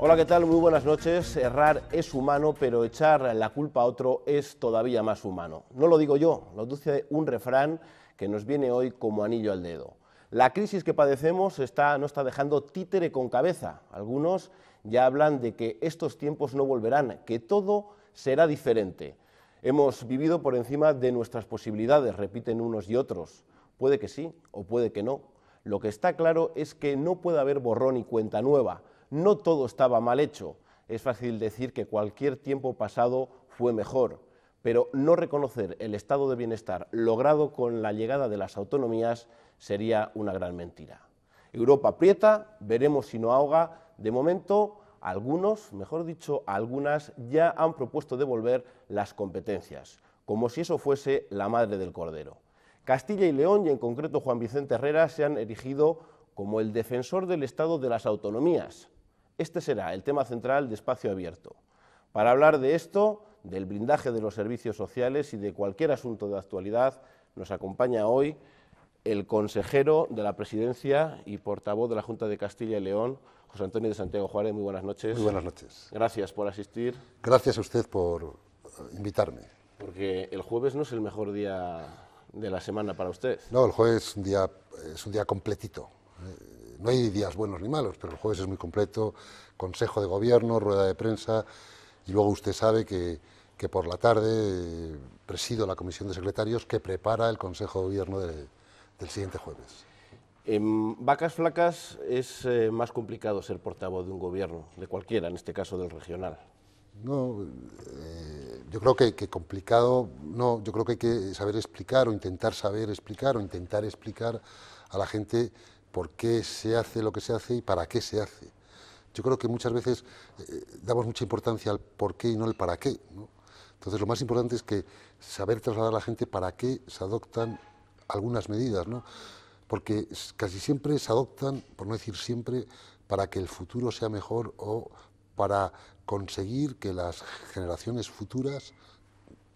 Hola, ¿qué tal? Muy buenas noches. Errar es humano, pero echar la culpa a otro es todavía más humano. No lo digo yo, lo dice un refrán que nos viene hoy como anillo al dedo. La crisis que padecemos no está dejando títere con cabeza. Algunos ya hablan de que estos tiempos no volverán, que todo será diferente. Hemos vivido por encima de nuestras posibilidades, repiten unos y otros. Puede que sí o puede que no. Lo que está claro es que no puede haber borrón y cuenta nueva. No todo estaba mal hecho. Es fácil decir que cualquier tiempo pasado fue mejor, pero no reconocer el estado de bienestar logrado con la llegada de las autonomías sería una gran mentira. Europa aprieta, veremos si no ahoga. De momento, algunos, mejor dicho, algunas ya han propuesto devolver las competencias, como si eso fuese la madre del cordero. Castilla y León, y en concreto Juan Vicente Herrera, se han erigido como el defensor del Estado de las autonomías. Este será el tema central de Espacio Abierto. Para hablar de esto, del blindaje de los servicios sociales y de cualquier asunto de actualidad, nos acompaña hoy el consejero de la Presidencia y portavoz de la Junta de Castilla y León, José Antonio de Santiago Juárez. Muy buenas noches. Muy buenas noches. Gracias por asistir. Gracias a usted por invitarme. Porque el jueves no es el mejor día de la semana para usted. No, el jueves es un día completito. No hay días buenos ni malos, pero el jueves es muy completo. Consejo de Gobierno, rueda de prensa, y luego usted sabe que por la tarde presido la Comisión de Secretarios que prepara el Consejo de Gobierno del siguiente jueves. En vacas flacas es más complicado ser portavoz de un gobierno, de cualquiera, en este caso del regional. No, yo creo que complicado, no, yo creo que hay que saber explicar o intentar saber explicar o intentar explicar a la gente por qué se hace lo que se hace y para qué se hace. Yo creo que muchas veces damos mucha importancia al por qué y no al para qué, ¿no? Entonces lo más importante es que saber trasladar a la gente para qué se adoptan algunas medidas, ¿no? Porque casi siempre se adoptan, por no decir siempre, para que el futuro sea mejor o para conseguir que las generaciones futuras,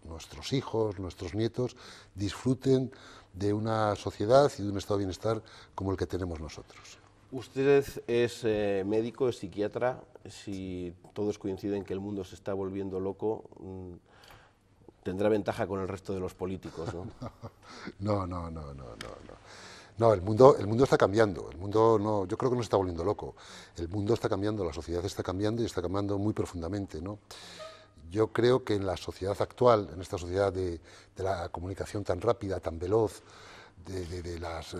nuestros hijos, nuestros nietos, disfruten de una sociedad y de un estado de bienestar como el que tenemos nosotros. Usted es médico, es psiquiatra. Si todos coinciden que el mundo se está volviendo loco, tendrá ventaja con el resto de los políticos, ¿no? No, el mundo está cambiando. El mundo no, yo creo que no se está volviendo loco. El mundo está cambiando, la sociedad está cambiando y está cambiando muy profundamente, ¿no? Yo creo que en la sociedad actual, en esta sociedad de la comunicación tan rápida, tan veloz, de las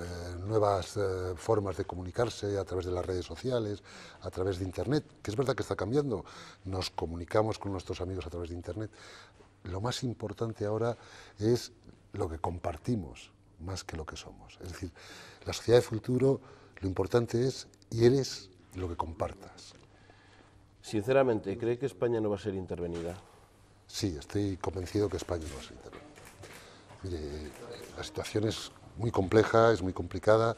nuevas formas de comunicarse a través de las redes sociales, a través de Internet, que es verdad que está cambiando, nos comunicamos con nuestros amigos a través de Internet. Lo más importante ahora es lo que compartimos, más que lo que somos. Es decir, la sociedad de futuro, lo importante es, y eres lo que compartas. Sinceramente, ¿cree que España no va a ser intervenida? Sí, estoy convencido que España no va a ser intervenida. Mire, la situación es muy compleja, es muy complicada,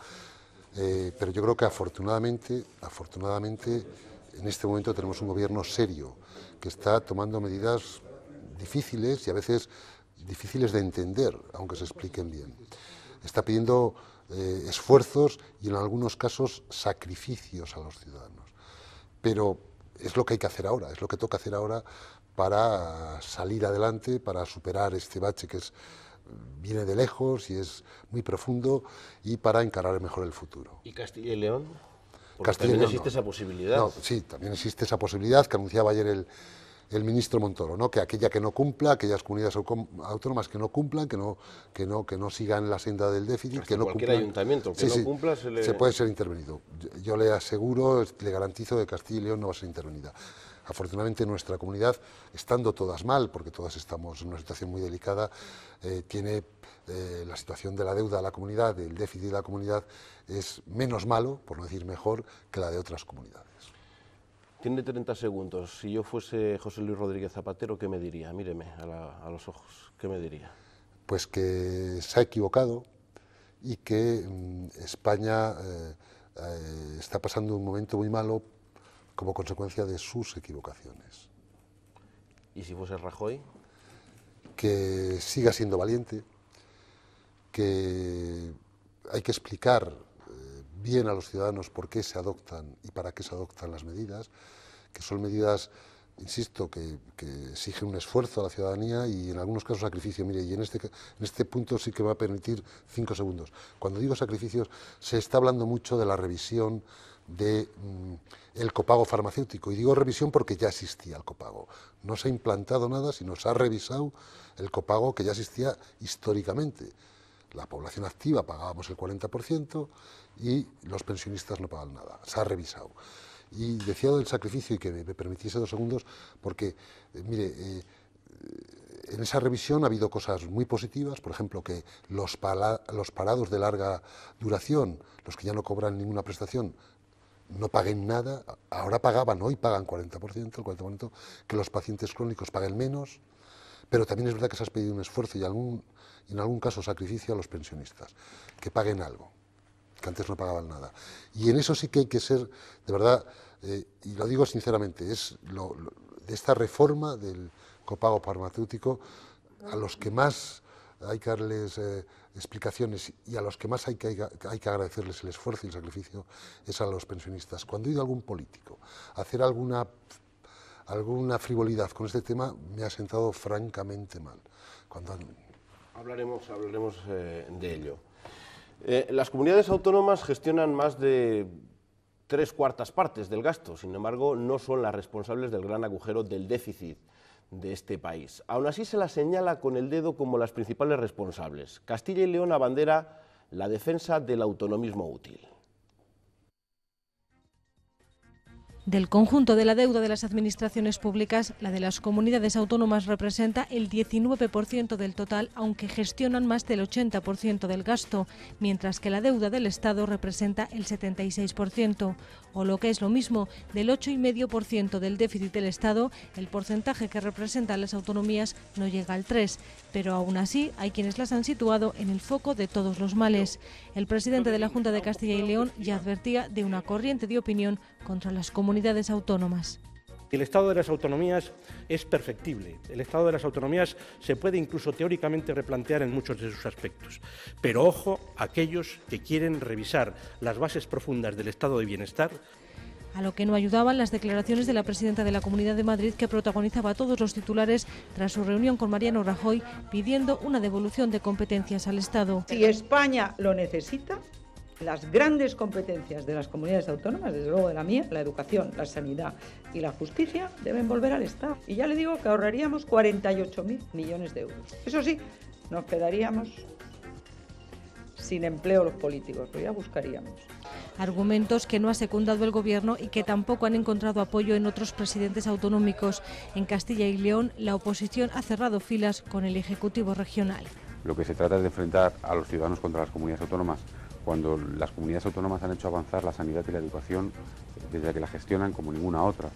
pero yo creo que afortunadamente, en este momento tenemos un gobierno serio, que está tomando medidas difíciles y a veces difíciles de entender, aunque se expliquen bien. Está pidiendo esfuerzos y en algunos casos sacrificios a los ciudadanos. Pero es lo que hay que hacer ahora, es lo que toca hacer ahora para salir adelante, para superar este bache que viene de lejos y es muy profundo y para encarar mejor el futuro. ¿Y Castilla y León? Porque Castilla y también León, existe esa posibilidad. No, sí, también existe esa posibilidad que anunciaba ayer el ministro Montoro, ¿no? Que aquella que no cumpla, aquellas comunidades autónomas que no cumplan, que no sigan la senda del déficit, Hasta que no cualquier cumplan, ayuntamiento que no cumpla se puede ser intervenido. Yo le aseguro, le garantizo que Castilla y León no va a ser intervenida. Afortunadamente nuestra comunidad, estando todas mal, porque todas estamos en una situación muy delicada, tiene la situación de la deuda de la comunidad, del déficit de la comunidad, es menos malo, por no decir mejor, que la de otras comunidades. Tiene 30 segundos. Si yo fuese José Luis Rodríguez Zapatero, ¿qué me diría? Míreme a los ojos. ¿Qué me diría? Pues que se ha equivocado y que España está pasando un momento muy malo como consecuencia de sus equivocaciones. ¿Y si fuese Rajoy? Que siga siendo valiente, que hay que explicar bien a los ciudadanos por qué se adoptan y para qué se adoptan las medidas, que son medidas, insisto, que exigen un esfuerzo a la ciudadanía y en algunos casos sacrificio. Mire, y en este punto sí que me va a permitir 5 segundos. Cuando digo sacrificios, se está hablando mucho de la revisión del copago farmacéutico, y digo revisión porque ya existía el copago. No se ha implantado nada, sino se ha revisado el copago que ya existía históricamente. La población activa pagábamos el 40% y los pensionistas no pagaban nada. Se ha revisado. Y decía del sacrificio, y que me permitiese 2 segundos, porque, mire, en esa revisión ha habido cosas muy positivas, por ejemplo, que los parados de larga duración, los que ya no cobran ninguna prestación, no paguen nada. Ahora pagaban, hoy pagan 40%, el 40%, que los pacientes crónicos paguen menos, pero también es verdad que se ha pedido un esfuerzo y en algún caso sacrificio a los pensionistas, que paguen algo, que antes no pagaban nada. Y en eso sí que hay que ser, de verdad, y lo digo sinceramente, es de esta reforma del copago farmacéutico, a los que más hay que darles explicaciones y a los que más hay que agradecerles el esfuerzo y el sacrificio es a los pensionistas. Cuando he oído a algún político hacer alguna frivolidad con este tema, me ha sentado francamente mal. Hablaremos de ello. Las comunidades autónomas gestionan más de 3/4 partes del gasto, sin embargo, no son las responsables del gran agujero del déficit de este país. Aún así, se las señala con el dedo como las principales responsables. Castilla y León abandera la defensa del autonomismo útil. Del conjunto de la deuda de las administraciones públicas, la de las comunidades autónomas representa el 19% del total, aunque gestionan más del 80% del gasto, mientras que la deuda del Estado representa el 76%, o lo que es lo mismo, del 8,5% del déficit del Estado, el porcentaje que representan las autonomías no llega al 3%, pero aún así hay quienes las han situado en el foco de todos los males. El presidente de la Junta de Castilla y León ya advertía de una corriente de opinión contra las comunidades autónomas. El estado de las autonomías es perfectible. El estado de las autonomías se puede incluso teóricamente replantear en muchos de sus aspectos. Pero ojo a aquellos que quieren revisar las bases profundas del estado de bienestar. A lo que no ayudaban las declaraciones de la presidenta de la Comunidad de Madrid, que protagonizaba todos los titulares tras su reunión con Mariano Rajoy, pidiendo una devolución de competencias al Estado. Si España lo necesita, las grandes competencias de las comunidades autónomas, desde luego de la mía, la educación, la sanidad y la justicia, deben volver al Estado. Y ya le digo que ahorraríamos 48.000 millones de euros. Eso sí, nos quedaríamos sin empleo los políticos, pero ya buscaríamos. Argumentos que no ha secundado el Gobierno y que tampoco han encontrado apoyo en otros presidentes autonómicos. En Castilla y León, la oposición ha cerrado filas con el Ejecutivo regional. Lo que se trata es de enfrentar a los ciudadanos contra las comunidades autónomas, cuando las comunidades autónomas han hecho avanzar la sanidad y la educación desde que la gestionan como ninguna otra.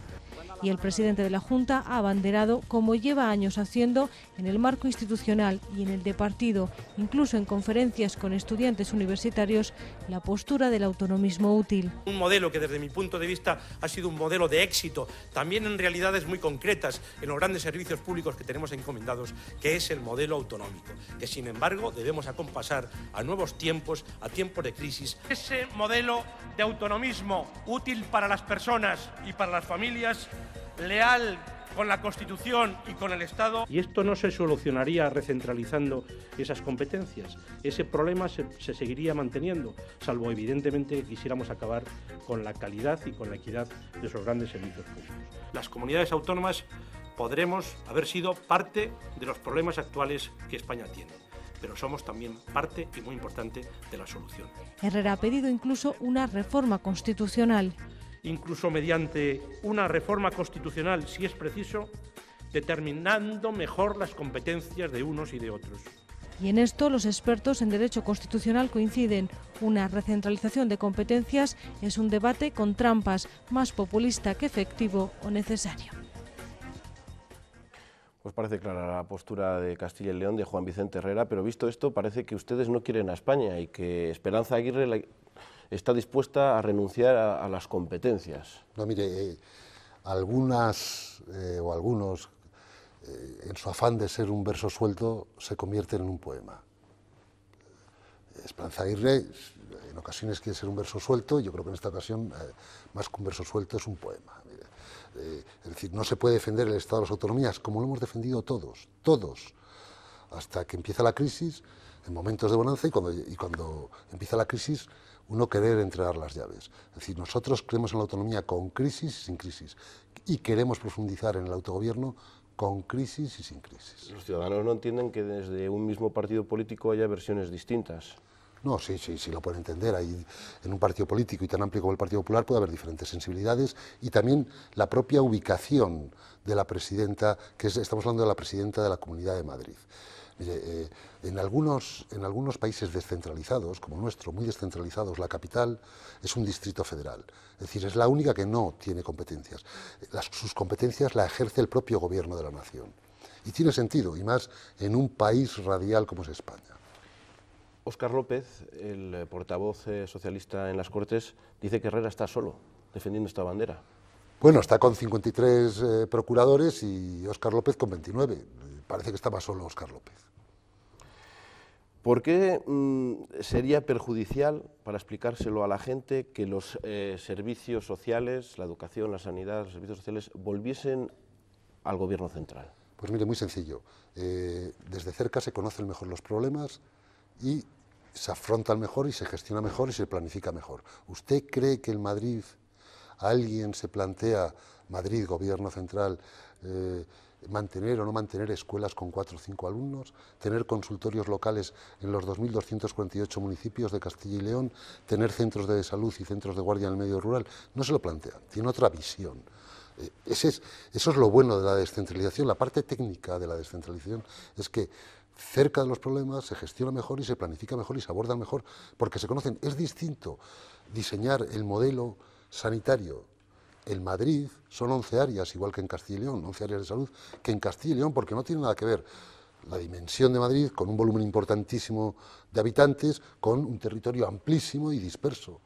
Y el presidente de la Junta ha abanderado, como lleva años haciendo, en el marco institucional y en el de partido, incluso en conferencias con estudiantes universitarios, la postura del autonomismo útil. Un modelo que desde mi punto de vista ha sido un modelo de éxito, también en realidades muy concretas, en los grandes servicios públicos que tenemos encomendados, que es el modelo autonómico, que sin embargo debemos acompasar a nuevos tiempos, a tiempos de crisis. Ese modelo de autonomismo útil para las personas y para las familias, leal con la Constitución y con el Estado. Y esto no se solucionaría recentralizando esas competencias. Ese problema se seguiría manteniendo, salvo evidentemente que quisiéramos acabar con la calidad y con la equidad de esos grandes servicios públicos. Las comunidades autónomas podremos haber sido parte de los problemas actuales que España tiene, pero somos también parte y muy importante de la solución. Herrera ha pedido incluso una reforma constitucional. Incluso mediante una reforma constitucional, si es preciso, determinando mejor las competencias de unos y de otros. Y en esto los expertos en derecho constitucional coinciden. Una recentralización de competencias es un debate con trampas, más populista que efectivo o necesario. Pues parece clara la postura de Castilla y León, de Juan Vicente Herrera, pero visto esto parece que ustedes no quieren a España y que Esperanza Aguirre está dispuesta a renunciar a las competencias. No, mire, algunos, en su afán de ser un verso suelto, se convierten en un poema. Esperanza Aguirre, en ocasiones quiere ser un verso suelto, y yo creo que en esta ocasión, más que un verso suelto, es un poema. Mire, Es decir, no se puede defender el Estado de las autonomías como lo hemos defendido todos, hasta que empieza la crisis, en momentos de bonanza y cuando empieza la crisis, uno querer entregar las llaves. Es decir, nosotros creemos en la autonomía con crisis y sin crisis, y queremos profundizar en el autogobierno con crisis y sin crisis. Los ciudadanos no entienden que desde un mismo partido político haya versiones distintas. No, sí lo pueden entender. En un partido político y tan amplio como el Partido Popular puede haber diferentes sensibilidades y también la propia ubicación de la presidenta, estamos hablando de la presidenta de la Comunidad de Madrid. Mire, en algunos países descentralizados, como el nuestro, muy descentralizados, la capital es un distrito federal. Es decir, es la única que no tiene competencias. Sus competencias la ejerce el propio gobierno de la nación. Y tiene sentido, y más en un país radial como es España. Óscar López, el portavoz socialista en las Cortes, dice que Herrera está solo defendiendo esta bandera. Bueno, está con 53 procuradores y Óscar López con 29. Parece que está más solo Óscar López. ¿Por qué sería perjudicial, para explicárselo a la gente, que los servicios sociales, la educación, la sanidad, los servicios sociales, volviesen al gobierno central? Pues mire, muy sencillo. Desde cerca se conocen mejor los problemas y se afrontan mejor y se gestiona mejor y se planifica mejor. ¿Usted cree que en Madrid alguien se plantea, Madrid, gobierno central, mantener o no mantener escuelas con 4 o 5 alumnos, tener consultorios locales en los 2.248 municipios de Castilla y León, tener centros de salud y centros de guardia en el medio rural? No se lo plantean, tiene otra visión. Eso es lo bueno de la descentralización. La parte técnica de la descentralización es que cerca de los problemas se gestiona mejor y se planifica mejor y se aborda mejor, porque se conocen. Es distinto diseñar el modelo sanitario en Madrid, son 11 áreas, igual que en Castilla y León, 11 áreas de salud, que en Castilla y León, porque no tiene nada que ver la dimensión de Madrid, con un volumen importantísimo de habitantes, con un territorio amplísimo y disperso.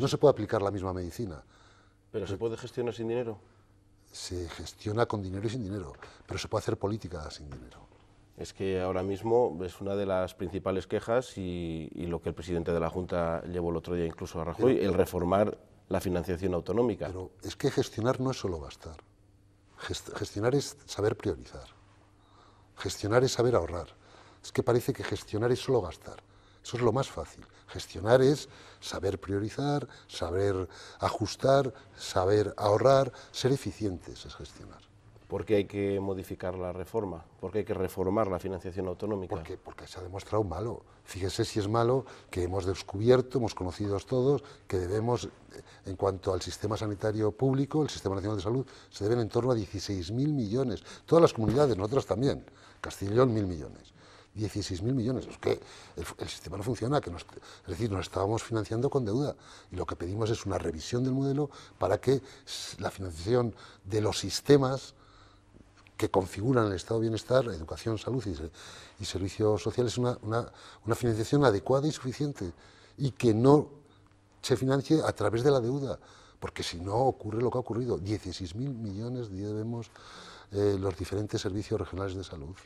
No se puede aplicar la misma medicina. ¿Pero se puede gestionar sin dinero? Se gestiona con dinero y sin dinero, pero se puede hacer política sin dinero. Es que ahora mismo es una de las principales quejas y lo que el presidente de la Junta llevó el otro día incluso a Rajoy, el reformar la financiación autonómica. Pero es que gestionar no es solo gastar. Gestionar es saber priorizar. Gestionar es saber ahorrar. Es que parece que gestionar es solo gastar. Eso es lo más fácil. Gestionar es saber priorizar, saber ajustar, saber ahorrar, ser eficientes es gestionar. ¿Por qué hay que modificar la reforma? ¿Por qué hay que reformar la financiación autonómica? Porque se ha demostrado malo. Fíjese si es malo que hemos descubierto, hemos conocido todos, que debemos, en cuanto al sistema sanitario público, el Sistema Nacional de Salud, se deben en torno a 16.000 millones. Todas las comunidades, nosotras también. Castilla y León, 1.000 millones. 16.000 millones. Es que el sistema no funciona, es decir, nos estábamos financiando con deuda. Y lo que pedimos es una revisión del modelo para que la financiación de los sistemas que configuran el estado de bienestar, educación, salud y servicios sociales, una financiación adecuada y suficiente, y que no se financie a través de la deuda, porque si no ocurre lo que ha ocurrido. 16.000 millones debemos los diferentes servicios regionales de salud.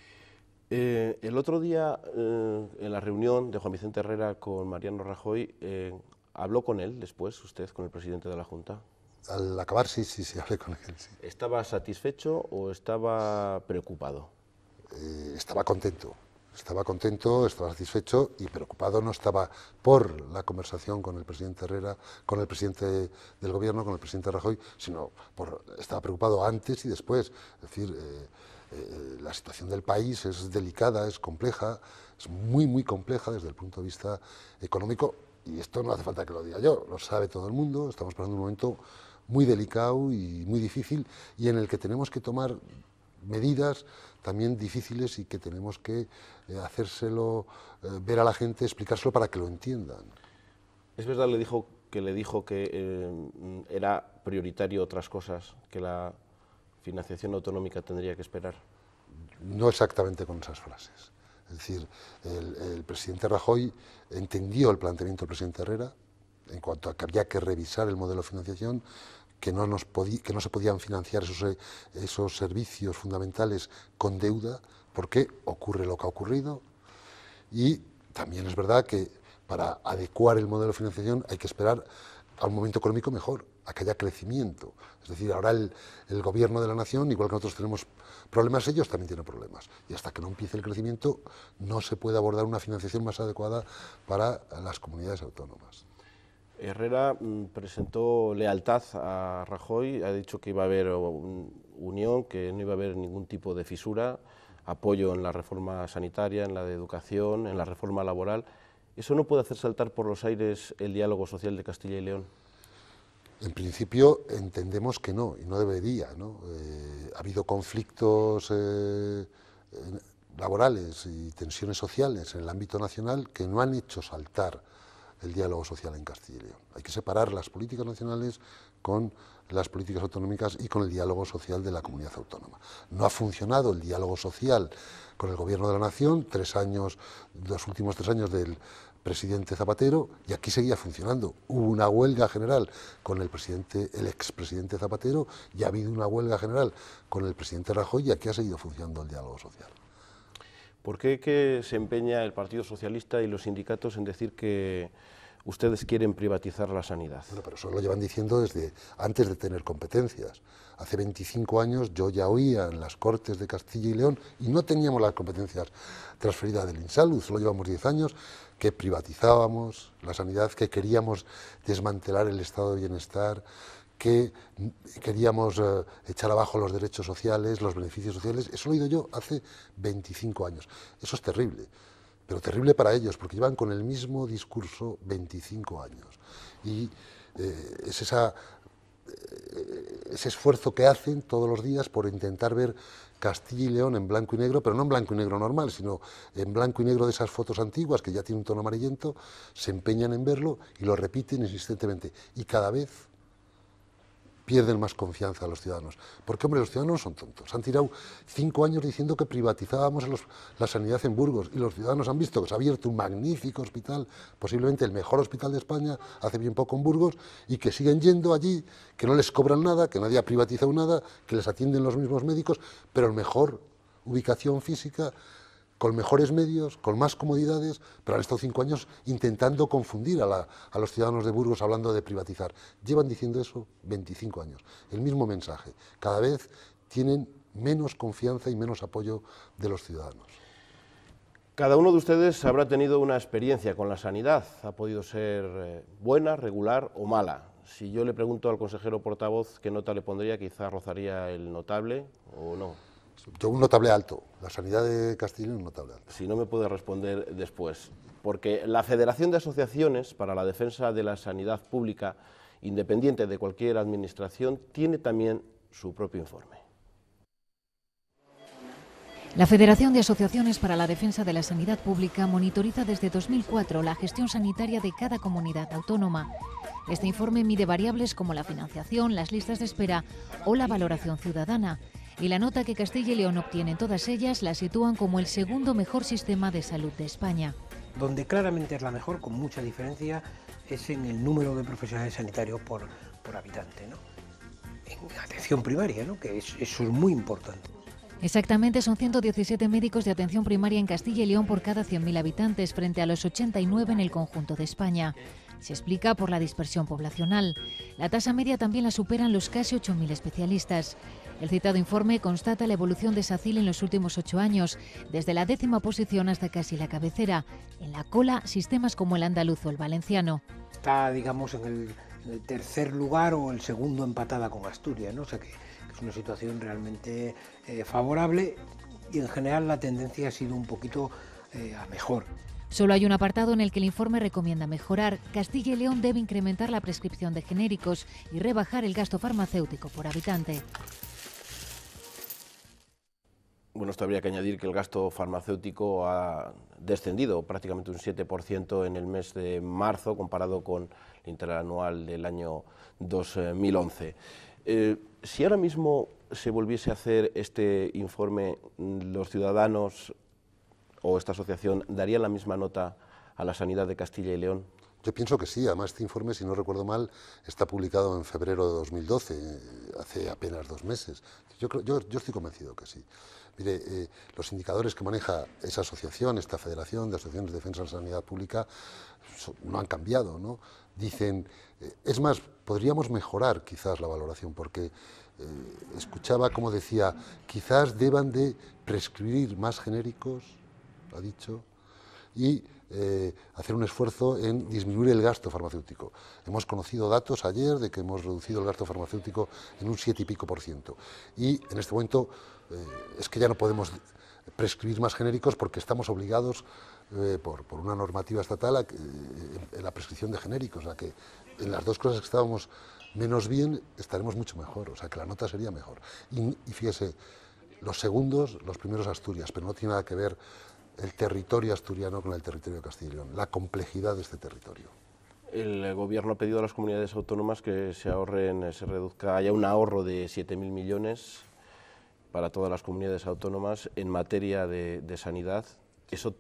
El otro día, en la reunión de Juan Vicente Herrera con Mariano Rajoy, ¿habló con él después, usted, con el presidente de la Junta? Al acabar, sí, hablé con él. Sí. ¿Estaba satisfecho o estaba preocupado? Estaba contento, estaba satisfecho y preocupado no estaba por la conversación con el presidente Herrera, con el presidente del gobierno, con el presidente Rajoy, sino estaba preocupado antes y después. Es decir, la situación del país es delicada, es compleja, es muy compleja desde el punto de vista económico, y esto no hace falta que lo diga yo, lo sabe todo el mundo. Estamos pasando un momento muy delicado y muy difícil, y en el que tenemos que tomar medidas también difíciles y que tenemos que hacérselo ver a la gente, explicárselo para que lo entiendan. ¿Es verdad que le dijo que era prioritario otras cosas, que la financiación autonómica tendría que esperar? No exactamente con esas frases. Es decir, el presidente Rajoy entendió el planteamiento del presidente Herrera en cuanto a que había que revisar el modelo de financiación, que no se podían financiar esos servicios fundamentales con deuda, porque ocurre lo que ha ocurrido. Y también es verdad que para adecuar el modelo de financiación hay que esperar a un momento económico mejor. a que haya crecimiento. Es decir, ahora el gobierno de la nación, igual que nosotros tenemos problemas, ellos también tienen problemas. Y hasta que no empiece el crecimiento no se puede abordar una financiación más adecuada para las comunidades autónomas. Herrera presentó lealtad a Rajoy, ha dicho que iba a haber unión, que no iba a haber ningún tipo de fisura, apoyo en la reforma sanitaria, en la de educación, en la reforma laboral. ¿Eso no puede hacer saltar por los aires el diálogo social de Castilla y León? En principio entendemos que no, y no debería, ¿no? Ha habido conflictos laborales y tensiones sociales en el ámbito nacional que no han hecho saltar el diálogo social en Castilla y León. Hay que separar las políticas nacionales con las políticas autonómicas y con el diálogo social de la comunidad autónoma. No ha funcionado el diálogo social con el Gobierno de la Nación, los últimos 3 años del presidente Zapatero, y aquí seguía funcionando. Hubo una huelga general con el expresidente Zapatero, y ha habido una huelga general con el presidente Rajoy, y aquí ha seguido funcionando el diálogo social. ¿Por qué que se empeña el Partido Socialista y los sindicatos en decir que ustedes quieren privatizar la sanidad? Bueno, pero eso lo llevan diciendo desde antes de tener competencias. Hace 25 años yo ya oía en las Cortes de Castilla y León, y no teníamos las competencias transferidas del INSALUD, solo llevamos 10 años, que privatizábamos la sanidad, que queríamos desmantelar el estado de bienestar, que queríamos echar abajo los derechos sociales, los beneficios sociales. Eso lo he oído yo hace 25 años. Eso es terrible, pero terrible para ellos, porque llevan con el mismo discurso 25 años. Y es ese esfuerzo que hacen todos los días por intentar ver Castilla y León en blanco y negro, pero no en blanco y negro normal, sino en blanco y negro de esas fotos antiguas que ya tienen un tono amarillento, se empeñan en verlo y lo repiten insistentemente. Y cada vez pierden más confianza a los ciudadanos. Porque, hombre, los ciudadanos no son tontos. Han tirado 5 años diciendo que privatizábamos la sanidad en Burgos, y los ciudadanos han visto que se ha abierto un magnífico hospital, posiblemente el mejor hospital de España, hace bien poco en Burgos, y que siguen yendo allí, que no les cobran nada, que nadie ha privatizado nada, que les atienden los mismos médicos, pero en mejor ubicación física, con mejores medios, con más comodidades, pero han estado 5 años intentando confundir a los ciudadanos de Burgos hablando de privatizar. Llevan diciendo eso 25 años, el mismo mensaje. Cada vez tienen menos confianza y menos apoyo de los ciudadanos. Cada uno de ustedes habrá tenido una experiencia con la sanidad, ha podido ser buena, regular o mala. Si yo le pregunto al consejero portavoz qué nota le pondría, quizás rozaría el notable o no. Yo un notable alto, la sanidad de Castilla y León un notable alto. Si no me puede responder después, porque la Federación de Asociaciones para la Defensa de la Sanidad Pública, independiente de cualquier administración, tiene también su propio informe. La Federación de Asociaciones para la Defensa de la Sanidad Pública monitoriza desde 2004 la gestión sanitaria de cada comunidad autónoma. Este informe mide variables como la financiación, las listas de espera o la valoración ciudadana. Y la nota que Castilla y León obtiene en todas ellas la sitúan como el segundo mejor sistema de salud de España. Donde claramente es la mejor, con mucha diferencia, es en el número de profesionales sanitarios por habitante, ¿no? En atención primaria, ¿no? Que eso es muy importante. Exactamente, son 117 médicos de atención primaria en Castilla y León por cada 100.000 habitantes, frente a los 89 en el conjunto de España. Se explica por la dispersión poblacional. La tasa media también la superan los casi 8.000 especialistas. El citado informe constata la evolución de SACIL en los últimos 8 años, desde la 10ª posición hasta casi la cabecera. En la cola, sistemas como el andaluz o el valenciano. Está, digamos, en el tercer lugar o el segundo empatada con Asturias, ¿no? O sea que es una situación realmente favorable, y en general la tendencia ha sido un poquito a mejor. Solo hay un apartado en el que el informe recomienda mejorar. Castilla y León debe incrementar la prescripción de genéricos y rebajar el gasto farmacéutico por habitante. Bueno, esto habría que añadir que el gasto farmacéutico ha descendido prácticamente un 7% en el mes de marzo comparado con el interanual del año 2011. Si ahora mismo se volviese a hacer este informe, los ciudadanos o esta asociación darían la misma nota a la sanidad de Castilla y León. Yo pienso que sí, además este informe, si no recuerdo mal, está publicado en febrero de 2012, hace apenas 2 meses. Yo estoy convencido que sí. Mire, los indicadores que maneja esa asociación, esta Federación de Asociaciones de Defensa de la Sanidad Pública, no han cambiado, ¿no? Dicen, es más, podríamos mejorar quizás la valoración, porque escuchaba como decía, quizás deban de prescribir más genéricos, ha dicho, y hacer un esfuerzo en disminuir el gasto farmacéutico. Hemos conocido datos ayer de que hemos reducido el gasto farmacéutico en un 7 y pico %. Y en este momento es que ya no podemos prescribir más genéricos porque estamos obligados por una normativa estatal en la prescripción de genéricos. O sea que en las dos cosas que estábamos menos bien estaremos mucho mejor. O sea que la nota sería mejor. Y fíjese, los segundos, los primeros Asturias, pero no tiene nada que ver el territorio asturiano con el territorio de Castilla y León, la complejidad de este territorio. El Gobierno ha pedido a las comunidades autónomas que se ahorren, haya un ahorro de 7.000 millones para todas las comunidades autónomas en materia de sanidad. Eso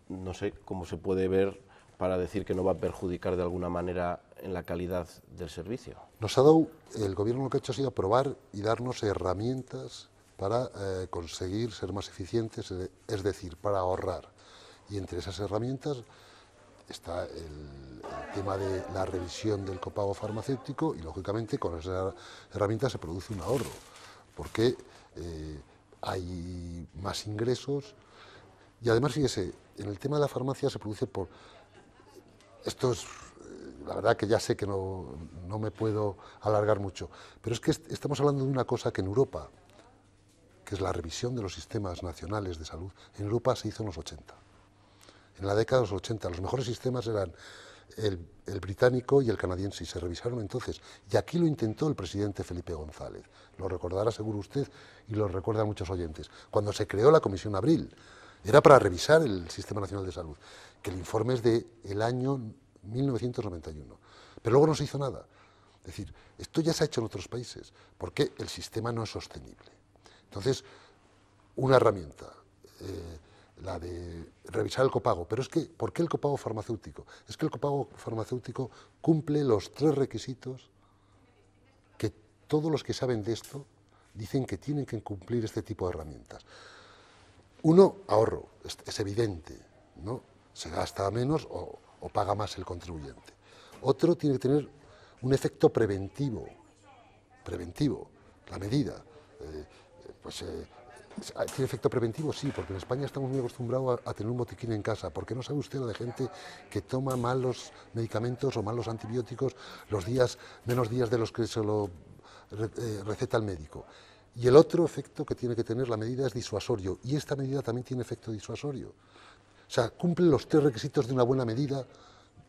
no sé cómo se puede ver para decir que no va a perjudicar de alguna manera en la calidad del servicio. Nos ha dado, el Gobierno lo que ha hecho ha sido aprobar y darnos herramientas para conseguir ser más eficientes, es decir, para ahorrar. Y entre esas herramientas está el tema de la revisión del copago farmacéutico y, lógicamente, con esa herramienta se produce un ahorro, porque hay más ingresos y, además, fíjese, en el tema de la farmacia se produce por... Esto es... La verdad que ya sé que no me puedo alargar mucho, pero es que estamos hablando de una cosa que en Europa, que es la revisión de los sistemas nacionales de salud, en Europa se hizo en los 80. En la década de los 80 los mejores sistemas eran el británico y el canadiense, y se revisaron entonces. Y aquí lo intentó el presidente Felipe González, lo recordará seguro usted y lo recuerdan muchos oyentes. Cuando se creó la Comisión Abril, era para revisar el Sistema Nacional de Salud, que el informe es del año 1991, pero luego no se hizo nada. Es decir, esto ya se ha hecho en otros países, porque el sistema no es sostenible. Entonces, una herramienta, la de revisar el copago, pero es que, ¿por qué el copago farmacéutico? Es que el copago farmacéutico cumple los 3 requisitos que todos los que saben de esto dicen que tienen que cumplir este tipo de herramientas. Uno, ahorro, es evidente, ¿no? Se gasta menos o paga más el contribuyente. Otro, tiene que tener un efecto preventivo, la medida. ¿Tiene efecto preventivo? Sí, porque en España estamos muy acostumbrados a tener un botiquín en casa, porque no sabe usted lo de gente que toma mal los medicamentos o mal los antibióticos menos días de los que se lo receta el médico. Y el otro efecto que tiene que tener la medida es disuasorio, y esta medida también tiene efecto disuasorio. O sea, cumple los 3 requisitos de una buena medida,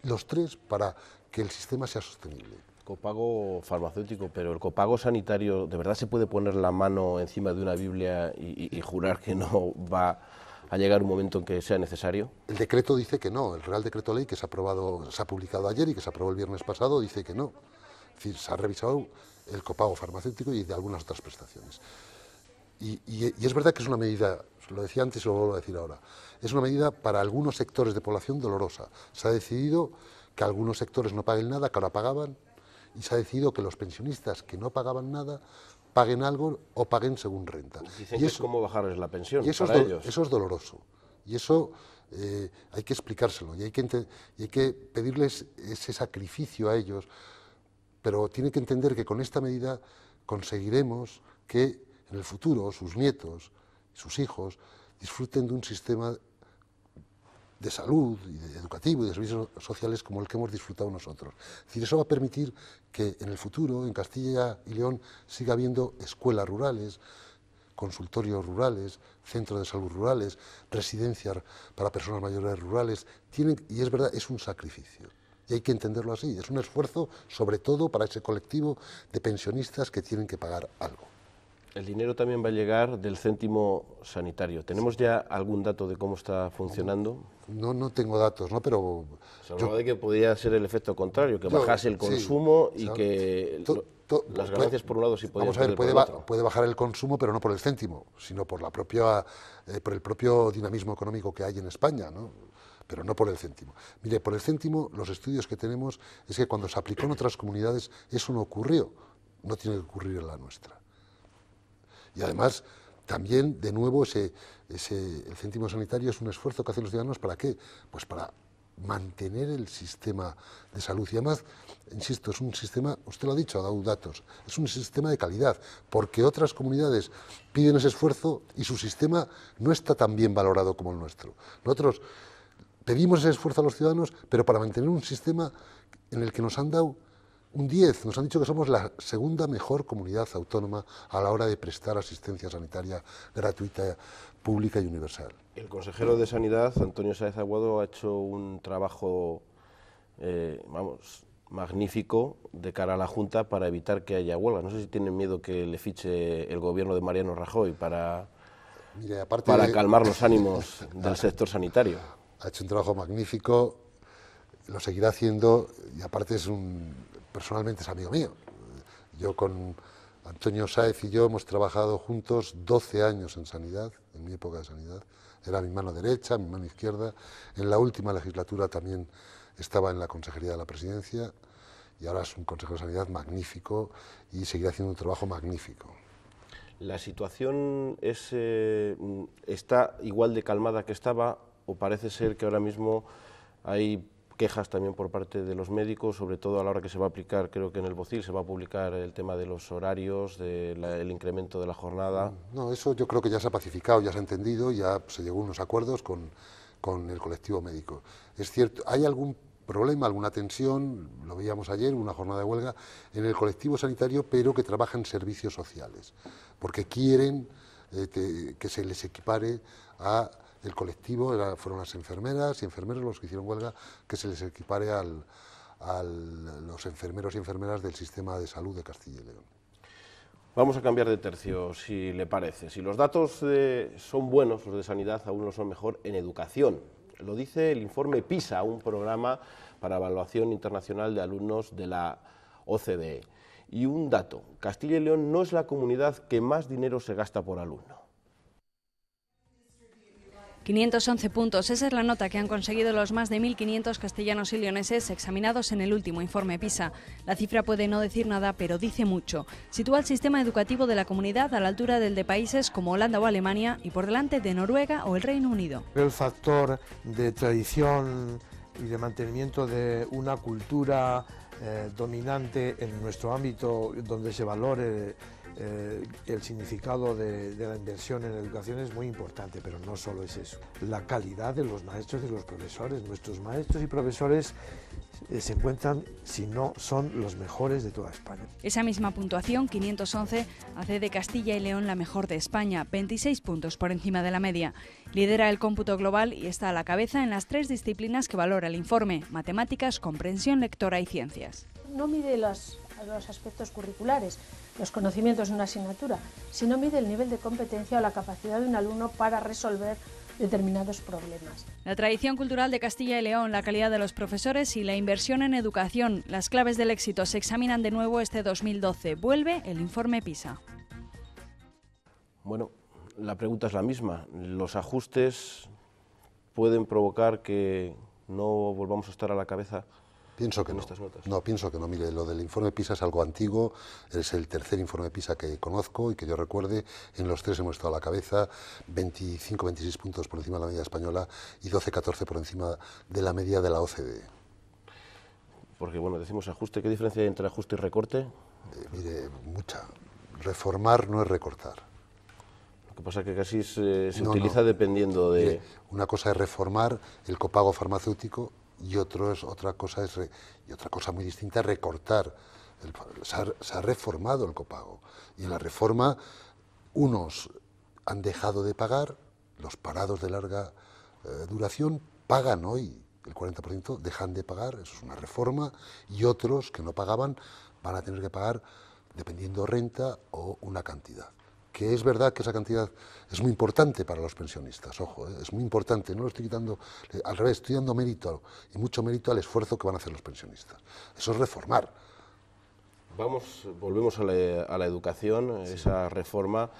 los 3 para que el sistema sea sostenible. Copago farmacéutico, pero el copago sanitario, ¿de verdad se puede poner la mano encima de una Biblia y jurar que no va a llegar un momento en que sea necesario? El decreto dice que no, el Real Decreto Ley que se ha publicado ayer y que se aprobó el viernes pasado dice que no. Es decir, se ha revisado el copago farmacéutico y de algunas otras prestaciones. Y es verdad que es una medida, lo decía antes y lo vuelvo a decir ahora, es una medida para algunos sectores de población dolorosa. Se ha decidido que algunos sectores no paguen nada, que ahora pagaban, y se ha decidido que los pensionistas que no pagaban nada paguen algo o paguen según renta. Dicen que es como bajarles la pensión y eso para ellos. Eso es doloroso, y eso hay que explicárselo, y hay que pedirles ese sacrificio a ellos, pero tienen que entender que con esta medida conseguiremos que en el futuro sus nietos, sus hijos, disfruten de un sistema de salud, y de educativo y de servicios sociales como el que hemos disfrutado nosotros. Es decir, eso va a permitir que en el futuro en Castilla y León siga habiendo escuelas rurales, consultorios rurales, centros de salud rurales, residencias para personas mayores rurales. Y es verdad, es un sacrificio. Y hay que entenderlo así. Es un esfuerzo, sobre todo, para ese colectivo de pensionistas que tienen que pagar algo. El dinero también va a llegar del céntimo sanitario. ¿Tenemos ya algún dato de cómo está funcionando? No tengo datos, ¿no? Pero se hablaba de que podría ser el efecto contrario, que bajase el consumo y que las ganancias por un lado sí podían perder por el otro. Puede bajar el consumo, pero no por el céntimo, sino por el propio dinamismo económico que hay en España, ¿no? pero no por el céntimo. Mire, por el céntimo, los estudios que tenemos es que cuando se aplicó en otras comunidades eso no ocurrió, no tiene que ocurrir en la nuestra. Y además, también, de nuevo, el céntimo sanitario es un esfuerzo que hacen los ciudadanos, ¿para qué? Pues para mantener el sistema de salud. Y además, insisto, es un sistema, usted lo ha dicho, ha dado datos, es un sistema de calidad, porque otras comunidades piden ese esfuerzo y su sistema no está tan bien valorado como el nuestro. Nosotros pedimos ese esfuerzo a los ciudadanos, pero para mantener un sistema en el que nos han dado un 10, nos han dicho que somos la segunda mejor comunidad autónoma a la hora de prestar asistencia sanitaria gratuita, pública y universal. El consejero de Sanidad, Antonio Sáez Aguado, ha hecho un trabajo, magnífico de cara a la Junta para evitar que haya huelga. No sé si tienen miedo que le fiche el gobierno de Mariano Rajoy para calmar los ánimos del sector sanitario. Ha hecho un trabajo magnífico, lo seguirá haciendo y aparte personalmente es amigo mío. Yo con Antonio Sáez y yo hemos trabajado juntos 12 años en sanidad, en mi época de sanidad. Era mi mano derecha, mi mano izquierda. En la última legislatura también estaba en la Consejería de la Presidencia y ahora es un consejero de sanidad magnífico y seguirá haciendo un trabajo magnífico. ¿La situación está igual de calmada que estaba o parece ser que ahora mismo hay quejas también por parte de los médicos, sobre todo a la hora que se va a aplicar, creo que en el BOCIL se va a publicar el tema de los horarios, el incremento de la jornada? No, eso yo creo que ya se ha pacificado, ya se ha entendido, ya se llegó a unos acuerdos con el colectivo médico. Es cierto, hay algún problema, alguna tensión, lo veíamos ayer, una jornada de huelga, en el colectivo sanitario, pero que trabaja en servicios sociales, porque quieren que se les equipare a el colectivo, fueron las enfermeras y enfermeros los que hicieron huelga, que se les equipare a los enfermeros y enfermeras del sistema de salud de Castilla y León. Vamos a cambiar de tercio, si le parece. Si los datos son buenos, los de sanidad aún no son mejor en educación. Lo dice el informe PISA, un programa para evaluación internacional de alumnos de la OCDE. Y un dato, Castilla y León no es la comunidad que más dinero se gasta por alumno. 511 puntos, esa es la nota que han conseguido los más de 1.500 castellanos y leoneses examinados en el último informe PISA. La cifra puede no decir nada, pero dice mucho. Sitúa el sistema educativo de la comunidad a la altura del de países como Holanda o Alemania y por delante de Noruega o el Reino Unido. El factor de tradición y de mantenimiento de una cultura dominante en nuestro ámbito, donde se valore el significado de la inversión en educación es muy importante, pero no solo es eso. La calidad de los maestros y de los profesores. Nuestros maestros y profesores se encuentran, si no son los mejores de toda España. Esa misma puntuación, 511, hace de Castilla y León la mejor de España, 26 puntos por encima de la media. Lidera el cómputo global y está a la cabeza en las 3 disciplinas que valora el informe: matemáticas, comprensión lectora y ciencias. No mide los aspectos curriculares, los conocimientos de una asignatura, sino mide el nivel de competencia o la capacidad de un alumno para resolver determinados problemas. La tradición cultural de Castilla y León, la calidad de los profesores y la inversión en educación, las claves del éxito, se examinan de nuevo este 2012. Vuelve el informe PISA. Bueno, la pregunta es la misma. ¿Los ajustes pueden provocar que no volvamos a estar a la cabeza? Pienso que no. No, pienso que no. Mire, lo del informe PISA es algo antiguo, es el tercer informe PISA que conozco y que yo recuerde. En los 3 hemos estado a la cabeza, 25, 26 puntos por encima de la media española y 12, 14 por encima de la media de la OCDE. Porque, bueno, decimos ajuste. ¿Qué diferencia hay entre ajuste y recorte? Mire, mucha. Reformar no es recortar. Lo que pasa es que casi se utiliza dependiendo de... Mire, una cosa es reformar el copago farmacéutico y otra cosa muy distinta es recortar. Se ha reformado el copago y en la reforma unos han dejado de pagar, los parados de larga duración pagan hoy el 40%, dejan de pagar, eso es una reforma, y otros que no pagaban van a tener que pagar dependiendo renta o una cantidad. Que es verdad que esa cantidad es muy importante para los pensionistas, ojo, es muy importante, no lo estoy quitando, al revés, estoy dando mérito, y mucho mérito al esfuerzo que van a hacer los pensionistas. Eso es reformar. Volvemos a la educación, sí. Esa reforma,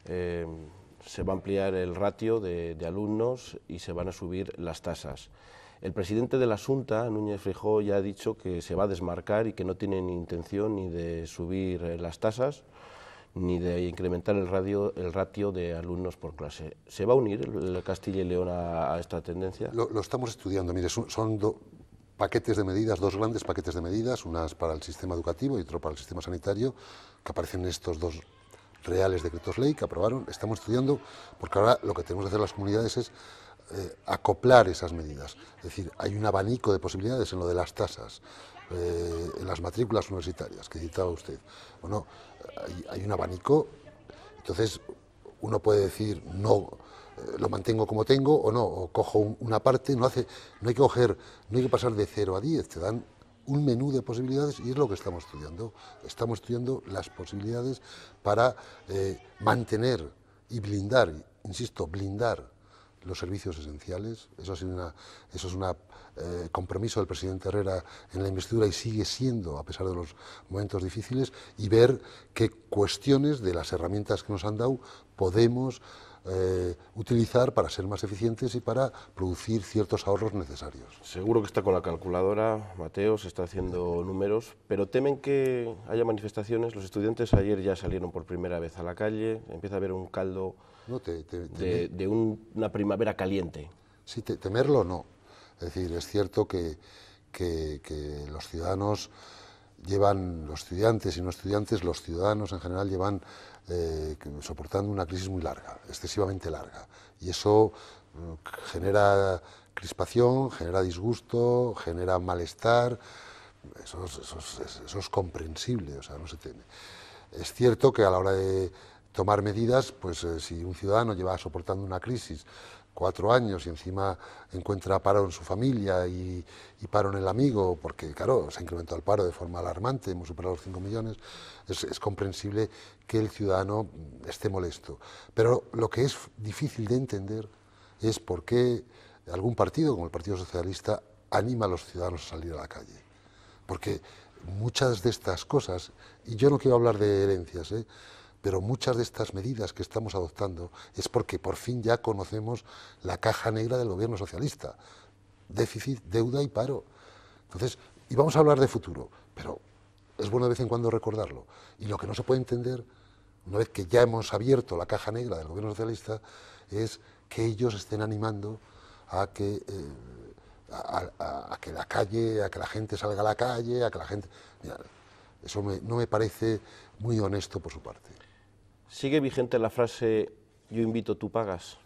se va a ampliar el ratio de alumnos y se van a subir las tasas. El presidente de la Xunta, Núñez Feijóo, ya ha dicho que se va a desmarcar y que no tiene ni intención ni de subir las tasas ni de incrementar el ratio de alumnos por clase. ¿Se va a unir el Castilla y León a esta tendencia? Lo estamos estudiando. Mire, son paquetes de medidas, dos grandes paquetes de medidas, unas para el sistema educativo y otro para el sistema sanitario, que aparecen en estos dos reales decretos ley que aprobaron. Estamos estudiando, porque ahora lo que tenemos que hacer las comunidades es acoplar esas medidas. Es decir, hay un abanico de posibilidades en lo de las tasas, en las matrículas universitarias que citaba usted. Bueno, hay un abanico, entonces uno puede decir no, lo mantengo como tengo o no, o cojo una parte, no hay que pasar de 0 a 10, te dan un menú de posibilidades y es lo que estamos estudiando. Estamos estudiando las posibilidades para mantener y blindar, insisto, blindar los servicios esenciales. Eso es un compromiso del presidente Herrera en la investidura y sigue siendo, a pesar de los momentos difíciles, y ver qué cuestiones de las herramientas que nos han dado podemos utilizar para ser más eficientes y para producir ciertos ahorros necesarios. Seguro que está con la calculadora, Mateo, se está haciendo números, pero temen que haya manifestaciones. Los estudiantes ayer ya salieron por primera vez a la calle, empieza a haber un caldo de una primavera caliente. Sí, temerlo no. Es decir, es cierto que los ciudadanos llevan, los estudiantes y no estudiantes, los ciudadanos en general llevan soportando una crisis muy larga, excesivamente larga, y eso genera crispación, genera disgusto, genera malestar. Eso es comprensible, o sea, no se tiene. Es cierto que a la hora de tomar medidas, pues si un ciudadano lleva soportando una crisis 4 años y encima encuentra paro en su familia y paro en el amigo, porque claro, se ha incrementado el paro de forma alarmante, hemos superado los 5 millones, es comprensible que el ciudadano esté molesto. Pero lo que es difícil de entender es por qué algún partido, como el Partido Socialista, anima a los ciudadanos a salir a la calle. Porque muchas de estas cosas, y yo no quiero hablar de herencias, pero muchas de estas medidas que estamos adoptando es porque por fin ya conocemos la caja negra del gobierno socialista. Déficit, deuda y paro. Entonces, y vamos a hablar de futuro, pero es bueno de vez en cuando recordarlo. Y lo que no se puede entender, una vez que ya hemos abierto la caja negra del gobierno socialista, es que ellos estén animando a que la calle, a que la gente salga a la calle, a que la gente... Mira, eso no me parece muy honesto por su parte. ¿Sigue vigente la frase yo invito, tú pagas?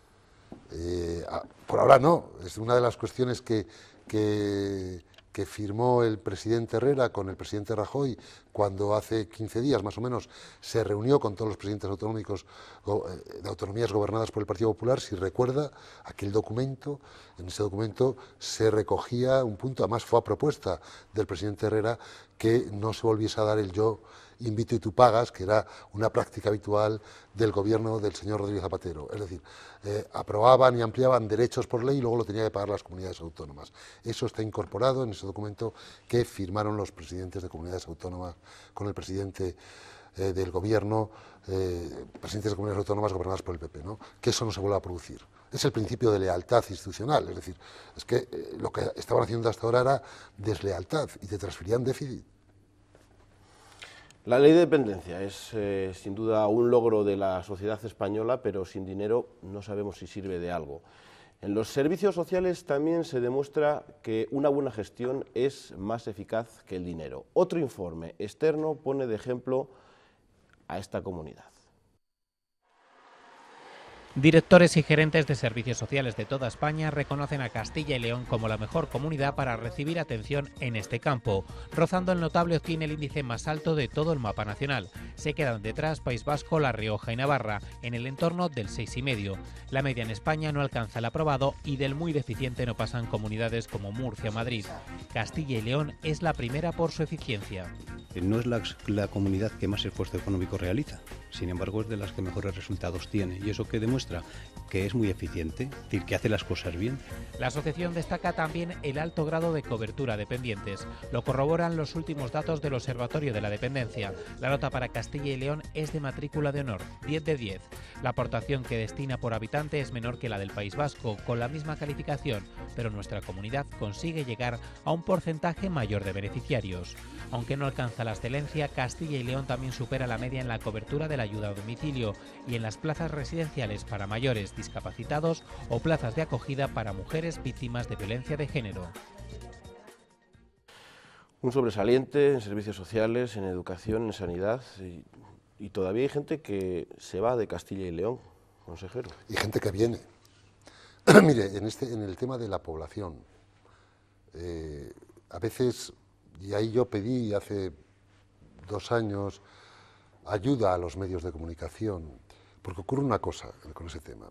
Por ahora no. Es una de las cuestiones que firmó el presidente Herrera con el presidente Rajoy cuando hace 15 días más o menos se reunió con todos los presidentes autonómicos de autonomías gobernadas por el Partido Popular. Si recuerda aquel documento, en ese documento se recogía un punto, además fue a propuesta del presidente Herrera, que no se volviese a dar el yo invito y tú pagas, que era una práctica habitual del gobierno del señor Rodríguez Zapatero. Es decir, aprobaban y ampliaban derechos por ley y luego lo tenían que pagar las comunidades autónomas. Eso está incorporado en ese documento que firmaron los presidentes de comunidades autónomas con el presidente del gobierno, presidentes de comunidades autónomas gobernadas por el PP, ¿no? Que eso no se vuelva a producir. Es el principio de lealtad institucional, es decir, es que lo que estaban haciendo hasta ahora era deslealtad y te transferían déficit. La ley de dependencia es sin duda un logro de la sociedad española, pero sin dinero no sabemos si sirve de algo. En los servicios sociales también se demuestra que una buena gestión es más eficaz que el dinero. Otro informe externo pone de ejemplo a esta comunidad. Directores y gerentes de servicios sociales de toda España reconocen a Castilla y León como la mejor comunidad para recibir atención en este campo. Rozando el notable obtiene el índice más alto de todo el mapa nacional. Se quedan detrás País Vasco, La Rioja y Navarra, en el entorno del 6,5. La media en España no alcanza el aprobado y del muy deficiente no pasan comunidades como Murcia o Madrid. Castilla y León es la primera por su eficiencia. No es la comunidad que más esfuerzo económico realiza, sin embargo es de las que mejores resultados tiene, y eso que demuestra que es muy eficiente, es decir, que hace las cosas bien. La asociación destaca también el alto grado de cobertura a dependientes. Lo corroboran los últimos datos del Observatorio de la Dependencia. La nota para Castilla y León es de matrícula de honor, 10 de 10. La aportación que destina por habitante es menor que la del País Vasco, con la misma calificación, pero nuestra comunidad consigue llegar a un porcentaje mayor de beneficiarios. Aunque no alcanza la excelencia, Castilla y León también supera la media en la cobertura de la ayuda a domicilio y en las plazas residenciales para mayores, discapacitados o plazas de acogida para mujeres víctimas de violencia de género. Un sobresaliente en servicios sociales, en educación, en sanidad, y todavía hay gente que se va de Castilla y León, consejero. Y gente que viene. Mire, en el tema de la población, a veces, y ahí yo pedí hace 2 años ayuda a los medios de comunicación, porque ocurre una cosa con ese tema.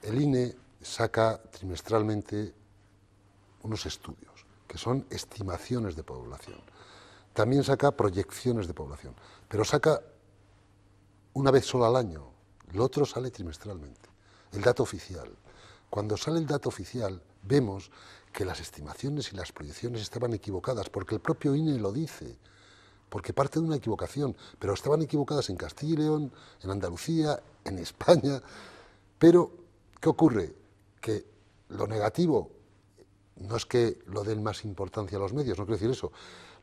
El INE saca trimestralmente unos estudios, que son estimaciones de población. También saca proyecciones de población, pero saca una vez sola al año, lo otro sale trimestralmente, el dato oficial. Cuando sale el dato oficial, vemos que las estimaciones y las proyecciones estaban equivocadas, porque el propio INE lo dice, porque parte de una equivocación, pero estaban equivocadas en Castilla y León, en Andalucía, en España. Pero, ¿qué ocurre? Que lo negativo no es que lo den más importancia a los medios, no quiero decir eso.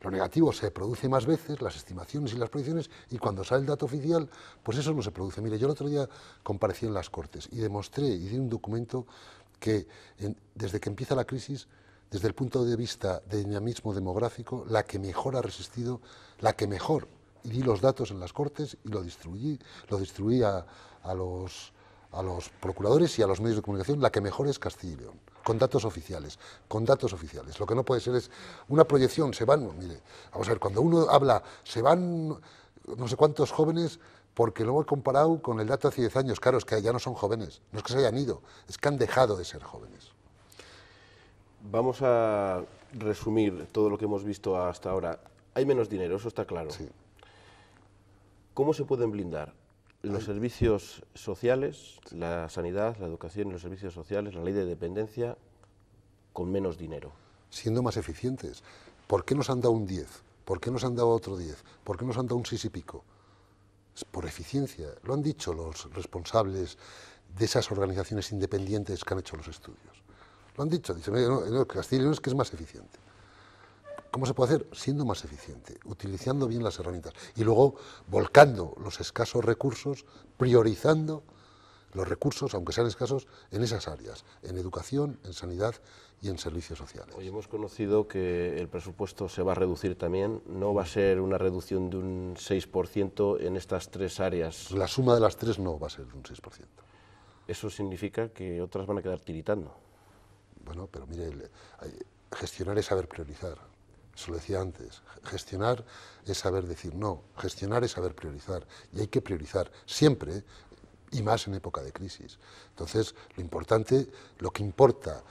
Lo negativo se produce más veces, las estimaciones y las proyecciones, y cuando sale el dato oficial, pues eso no se produce. Mire, yo el otro día comparecí en las Cortes y demostré y di un documento que desde que empieza la crisis, desde el punto de vista de dinamismo demográfico, la que mejor ha resistido, y di los datos en las Cortes y lo distribuí a los procuradores y a los medios de comunicación, la que mejor es Castilla y León, con datos oficiales. Lo que no puede ser es una proyección, se van, mire, vamos a ver, cuando uno habla, se van no sé cuántos jóvenes, porque lo he comparado con el dato de hace 10 años, claro, es que ya no son jóvenes, no es que se hayan ido, es que han dejado de ser jóvenes. Vamos a resumir todo lo que hemos visto hasta ahora. Hay menos dinero, eso está claro. Sí. ¿Cómo se pueden blindar los servicios sociales, la sanidad, la educación y los servicios sociales, la ley de dependencia, con menos dinero? Siendo más eficientes. ¿Por qué nos han dado un 10? ¿Por qué nos han dado otro 10? ¿Por qué nos han dado un 6 y pico? Es por eficiencia. Lo han dicho los responsables de esas organizaciones independientes que han hecho los estudios. Lo han dicho. Dicen, no, Castilla y León es que es más eficiente. ¿Cómo se puede hacer? Siendo más eficiente, utilizando bien las herramientas y luego volcando los escasos recursos, priorizando los recursos, aunque sean escasos, en esas áreas, en educación, en sanidad y en servicios sociales. Hoy hemos conocido que el presupuesto se va a reducir también, no va a ser una reducción de un 6% en estas 3 áreas. La suma de las 3 no va a ser de un 6%. Eso significa que otras van a quedar tiritando. Bueno, pero mire, gestionar es saber priorizar. Eso lo decía antes, gestionar es saber decir no, gestionar es saber priorizar, y hay que priorizar siempre, y más en época de crisis. Entonces, lo que importa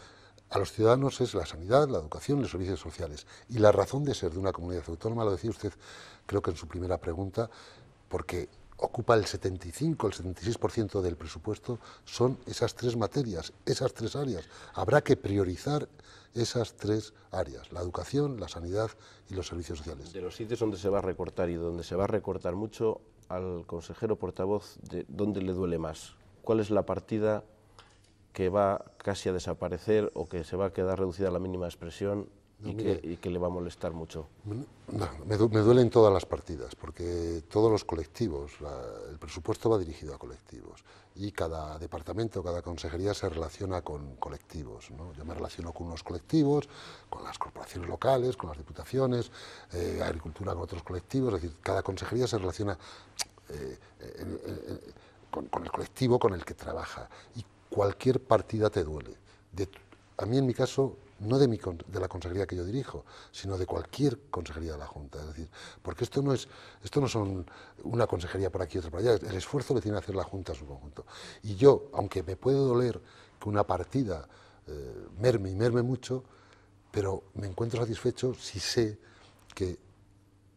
a los ciudadanos es la sanidad, la educación y los servicios sociales. Y la razón de ser de una comunidad autónoma, lo decía usted, creo que en su primera pregunta, porque ocupa el 75, el 76% del presupuesto, son esas 3 materias, esas 3 áreas. Habrá que priorizar esas 3 áreas, la educación, la sanidad y los servicios sociales. De los sitios donde se va a recortar y donde se va a recortar mucho, al consejero portavoz, ¿dónde le duele más? ¿Cuál es la partida que va casi a desaparecer o que se va a quedar reducida a la mínima expresión y que le va a molestar mucho? No, me duelen todas las partidas, porque todos los colectivos, el presupuesto va dirigido a colectivos y cada departamento, cada consejería se relaciona con colectivos, ¿no? Yo me relaciono con unos colectivos, con las corporaciones locales, con las diputaciones, agricultura con otros colectivos, es decir, cada consejería se relaciona con el colectivo con el que trabaja y cualquier partida te duele. A mí en mi caso, no de la consejería que yo dirijo, sino de cualquier consejería de la Junta. Es decir, porque esto no son una consejería por aquí y otra por allá, el esfuerzo que tiene que hacer la Junta en su conjunto. Y yo, aunque me puede doler que una partida merme mucho, pero me encuentro satisfecho si sé que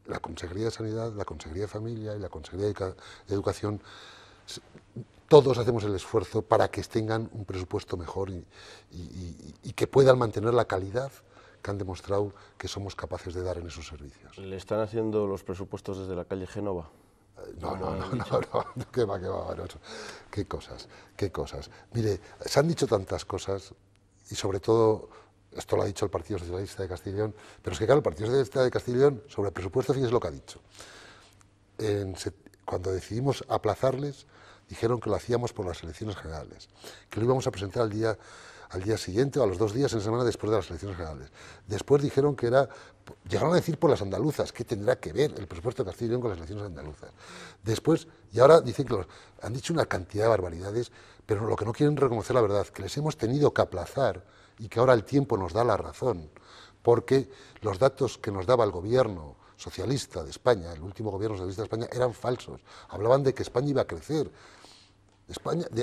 la Consejería de Sanidad, la Consejería de Familia y la Consejería de Educación, todos hacemos el esfuerzo para que tengan un presupuesto mejor y que puedan mantener la calidad que han demostrado que somos capaces de dar en esos servicios. ¿Le están haciendo los presupuestos desde la calle Génova? No, qué va, qué cosas. Mire, se han dicho tantas cosas y sobre todo, esto lo ha dicho el Partido Socialista de Castilla y León, pero es que claro, el Partido Socialista de Castilla y León sobre el presupuesto, fíjese lo que ha dicho. Cuando decidimos aplazarles, dijeron que lo hacíamos por las elecciones generales, que lo íbamos a presentar al día siguiente o a los 2 días en la semana después de las elecciones generales. Después dijeron que llegaron a decir por las andaluzas, ¿qué tendrá que ver el presupuesto de Castilla y León con las elecciones andaluzas? Después, y ahora dicen que han dicho una cantidad de barbaridades, pero lo que no quieren reconocer la verdad, que les hemos tenido que aplazar y que ahora el tiempo nos da la razón, porque los datos que nos daba el gobierno socialista de España, el último gobierno socialista de España, eran falsos. Hablaban de que España iba a crecer.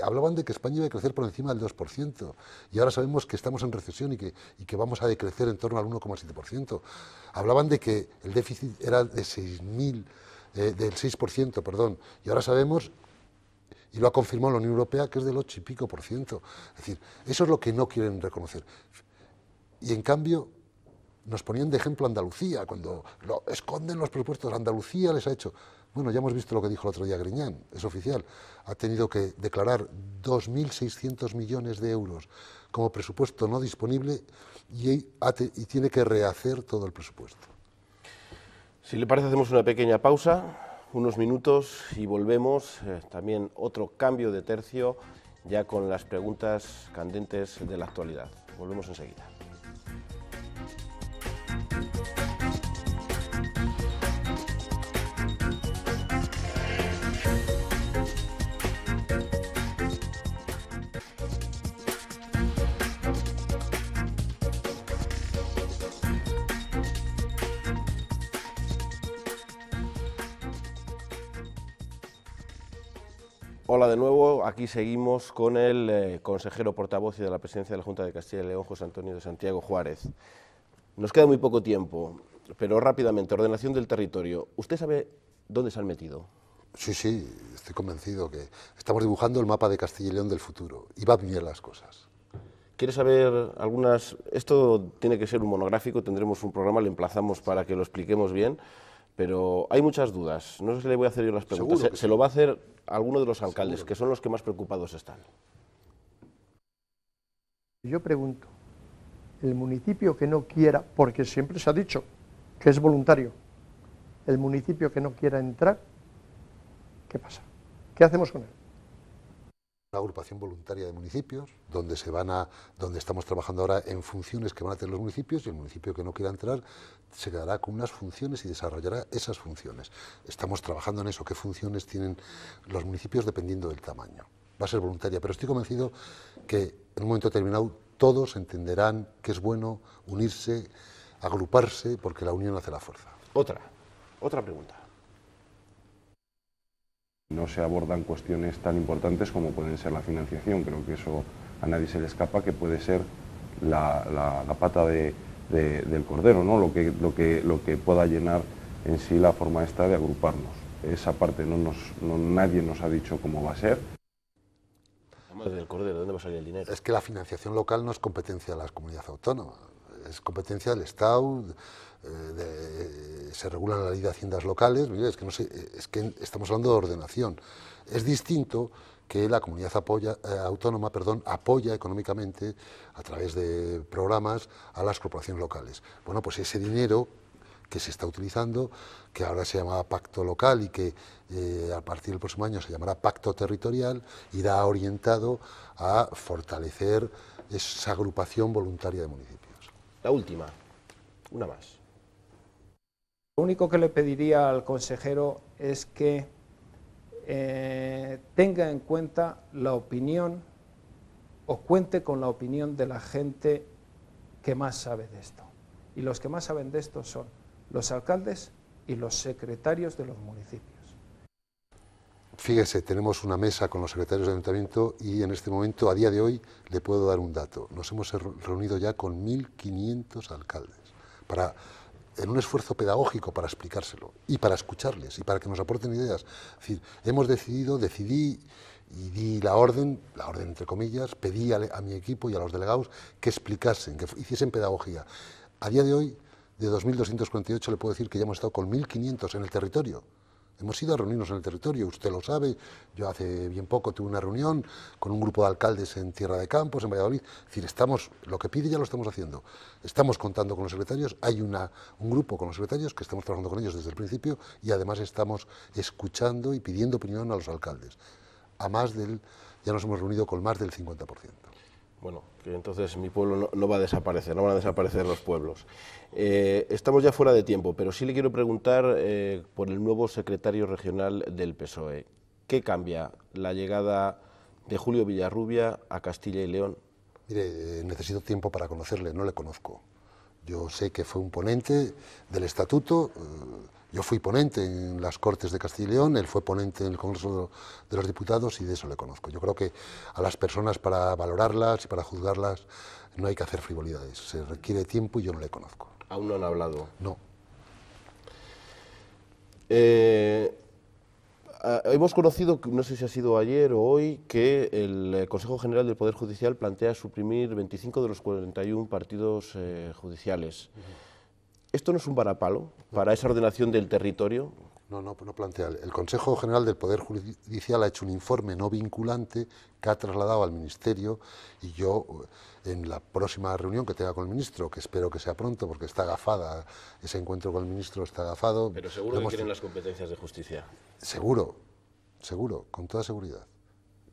Hablaban de que España iba a crecer por encima del 2%, y ahora sabemos que estamos en recesión y que vamos a decrecer en torno al 1,7%. Hablaban de que el déficit era del 6%, perdón, y ahora sabemos, y lo ha confirmado la Unión Europea, que es del 8 y pico %. Es decir, eso es lo que no quieren reconocer. Y en cambio, nos ponían de ejemplo Andalucía, cuando esconden los presupuestos, Andalucía les ha hecho... Bueno, ya hemos visto lo que dijo el otro día Griñán, es oficial, ha tenido que declarar 2.600 millones de euros como presupuesto no disponible y tiene que rehacer todo el presupuesto. Si le parece, hacemos una pequeña pausa, unos minutos y volvemos, también otro cambio de tercio, ya con las preguntas candentes de la actualidad. Volvemos enseguida. Hola de nuevo, aquí seguimos con el consejero portavoz y de la presidencia de la Junta de Castilla y León, José Antonio de Santiago Juárez. Nos queda muy poco tiempo, pero rápidamente, ordenación del territorio. ¿Usted sabe dónde se han metido? Sí, estoy convencido que estamos dibujando el mapa de Castilla y León del futuro y van bien las cosas. ¿Quiere saber algunas? Esto tiene que ser un monográfico, tendremos un programa, le emplazamos para que lo expliquemos bien, pero hay muchas dudas. No sé si le voy a hacer yo las preguntas, se lo va a hacer alguno de los alcaldes, seguro, que son los que más preocupados están. Yo pregunto, el municipio que no quiera, porque siempre se ha dicho que es voluntario, el municipio que no quiera entrar, ¿qué pasa? ¿Qué hacemos con él? Una agrupación voluntaria de municipios, donde estamos trabajando ahora en funciones que van a tener los municipios, y el municipio que no quiera entrar se quedará con unas funciones y desarrollará esas funciones. Estamos trabajando en eso, qué funciones tienen los municipios dependiendo del tamaño. Va a ser voluntaria, pero estoy convencido que en un momento determinado todos entenderán que es bueno unirse, agruparse, porque la unión hace la fuerza. Otra pregunta. No se abordan cuestiones tan importantes como pueden ser la financiación. Creo que eso a nadie se le escapa, que puede ser la pata del cordero, ¿no? Lo que pueda llenar en sí la forma esta de agruparnos. Esa parte nadie nos ha dicho cómo va a ser. Del cordero, ¿dónde va a salir el dinero? Es que la financiación local no es competencia de las comunidades autónomas, es competencia del Estado. Se regula la ley de haciendas locales. Es que estamos hablando de ordenación. Es distinto que la comunidad autónoma apoya económicamente a través de programas a las corporaciones locales. Bueno, pues ese dinero que se está utilizando, que ahora se llama Pacto Local y que a partir del próximo año se llamará Pacto Territorial, irá orientado a fortalecer esa agrupación voluntaria de municipios. La última, una más. Lo único que le pediría al consejero es que tenga en cuenta la opinión o cuente con la opinión de la gente que más sabe de esto. Y los que más saben de esto son los alcaldes y los secretarios de los municipios. Fíjese, tenemos una mesa con los secretarios de ayuntamiento y en este momento, a día de hoy, le puedo dar un dato. Nos hemos reunido ya con 1.500 alcaldes para en un esfuerzo pedagógico para explicárselo y para escucharles y para que nos aporten ideas. Es decir, decidí y di la orden entre comillas, pedí a mi equipo y a los delegados que explicasen, que hiciesen pedagogía. A día de hoy, de 2.248, le puedo decir que ya hemos estado con 1.500 en el territorio. Hemos ido a reunirnos en el territorio, usted lo sabe, yo hace bien poco tuve una reunión con un grupo de alcaldes en Tierra de Campos, en Valladolid. Es decir, lo que pide ya lo estamos haciendo. Estamos contando con los secretarios, hay un grupo con los secretarios que estamos trabajando con ellos desde el principio y además estamos escuchando y pidiendo opinión a los alcaldes. Ya nos hemos reunido con más del 50%. Bueno, que entonces mi pueblo no va a desaparecer, no van a desaparecer los pueblos. Estamos ya fuera de tiempo, pero sí le quiero preguntar por el nuevo secretario regional del PSOE. ¿Qué cambia la llegada de Julio Villarrubia a Castilla y León? Mire, necesito tiempo para conocerle, no le conozco. Yo sé que fue un ponente del estatuto, yo fui ponente en las Cortes de Castilla y León, él fue ponente en el Congreso de los Diputados y de eso le conozco. Yo creo que a las personas para valorarlas y para juzgarlas no hay que hacer frivolidades, se requiere tiempo y yo no le conozco. ¿Aún no han hablado? No. Hemos conocido, no sé si ha sido ayer o hoy, que el Consejo General del Poder Judicial plantea suprimir 25 de los 41 partidos judiciales. ¿Esto no es un varapalo para esa ordenación del territorio? No plantea. El Consejo General del Poder Judicial ha hecho un informe no vinculante que ha trasladado al Ministerio y yo, en la próxima reunión que tenga con el Ministro, que espero que sea pronto porque está agafada, ese encuentro con el Ministro está agafado. Pero seguro que quieren las competencias de justicia. Seguro, con toda seguridad.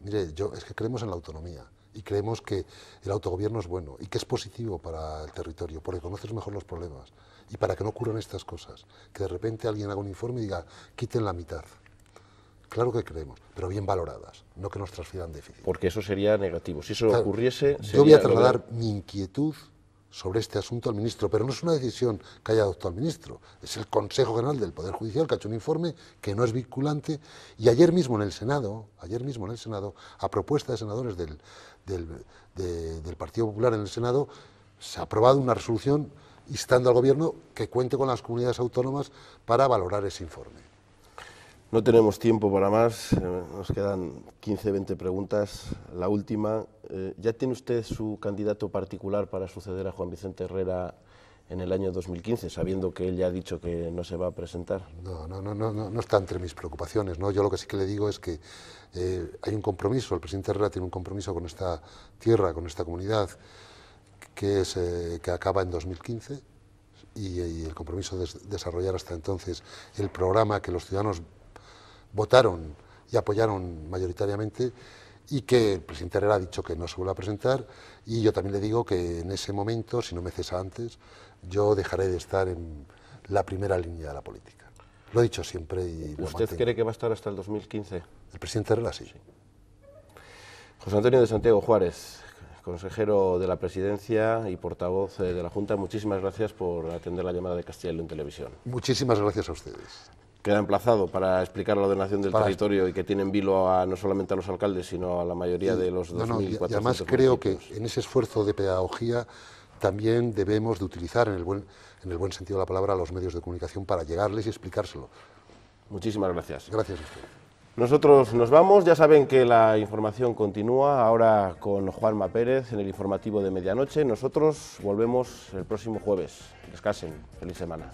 Mire, es que creemos en la autonomía y creemos que el autogobierno es bueno y que es positivo para el territorio porque conoces mejor los problemas y para que no ocurran estas cosas, que de repente alguien haga un informe y diga, quiten la mitad. Claro que creemos, pero bien valoradas, no que nos transfieran déficit. Porque eso sería negativo. Si eso ocurriese... Yo voy a trasladar mi inquietud sobre este asunto al Ministro, pero no es una decisión que haya adoptado el Ministro, es el Consejo General del Poder Judicial que ha hecho un informe que no es vinculante y ayer mismo en el Senado, a propuesta de senadores del Partido Popular en el Senado, se ha aprobado una resolución instando al Gobierno que cuente con las comunidades autónomas para valorar ese informe. No tenemos tiempo para más, nos quedan 15-20 preguntas. La última, ¿ya tiene usted su candidato particular para suceder a Juan Vicente Herrera en el año 2015, sabiendo que él ya ha dicho que no se va a presentar? No está entre mis preocupaciones, ¿no? Yo lo que sí que le digo es que hay un compromiso, el presidente Herrera tiene un compromiso con esta tierra, con esta comunidad, que acaba en 2015 y el compromiso de desarrollar hasta entonces el programa que los ciudadanos votaron y apoyaron mayoritariamente y que el presidente Herrera ha dicho que no se vuelve a presentar y yo también le digo que en ese momento, si no me cesa antes, yo dejaré de estar en la primera línea de la política. Lo he dicho siempre y lo ¿Usted cree que va a estar hasta el 2015? El presidente Herrera sí. José Antonio de Santiago Juárez, consejero de la Presidencia y portavoz de la Junta, muchísimas gracias por atender la llamada de Castilla y León Televisión. Muchísimas gracias a ustedes. Queda emplazado para explicar la ordenación del territorio y que tiene en vilo no solamente a los alcaldes, sino a la mayoría de los 2.400 y además creo que en ese esfuerzo de pedagogía también debemos de utilizar en el buen sentido de la palabra los medios de comunicación para llegarles y explicárselo. Muchísimas gracias. Gracias a usted. Nosotros nos vamos, ya saben que la información continúa ahora con Juanma Pérez en el informativo de medianoche. Nosotros volvemos el próximo jueves. Descansen, feliz semana.